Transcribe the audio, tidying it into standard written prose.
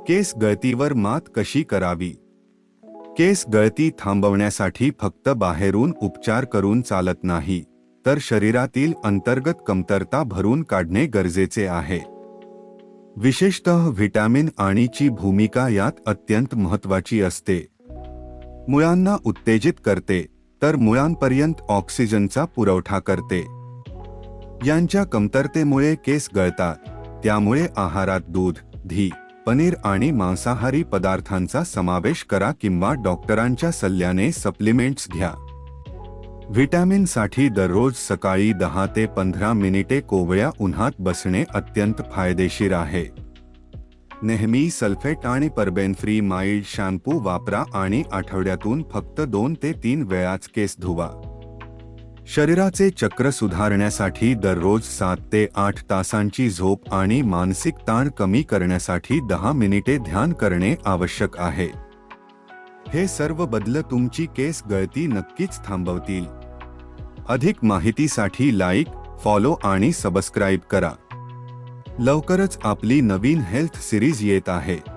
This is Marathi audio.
केस गळतीवर मात कशी करावी? केस गळती थांबवण्यासाठी फक्त बाहेरून उपचार करून चालत नाही, तर शरीरातील अंतर्गत कमतरता भरून काढणे गरजेचे आहे. विशेषतः व्हिटॅमिन आणि ची भूमिका यात अत्यंत महत्त्वाची असते. मुळांना उत्तेजित करते, तर मुळांपर्यंत ऑक्सिजनचा पुरवठा करते. यांच्या कमतरतेमुळे केस गळतात. त्यामुळे आहारात दूध, दही, पनीर आणि मांसाहारी पदार्थांचा समावेश करा किंवा डॉक्टरांच्या सल्ल्याने सप्लिमेंट्स घ्या. व्हिटॅमिनसाठी दररोज सकाळी 10 ते 15 मिनिटे कोवळ्या उन्हात बसणे अत्यंत फायदेशीर आहे. नेहमी सल्फेट आणि परबेन फ्री माइल्ड शॅम्पू वापरा आणि आठवड्यातून फक्त 2 ते 3 वेळाच केस धुवा. शरीराचे चक्र सुधारण्यासाठी दररोज 7 ते 8 तासांची झोप आणि मानसिक ताण कमी करण्यासाठी 10 मिनिटे ध्यान करणे आवश्यक आहे. हे सर्व बदल तुमची केस गळती नक्कीच थांबवतील. अधिक माहितीसाठी लाईक, फॉलो आणि सबस्क्राईब करा. लवकरच आपली नवीन हेल्थ सिरीज येत आहे.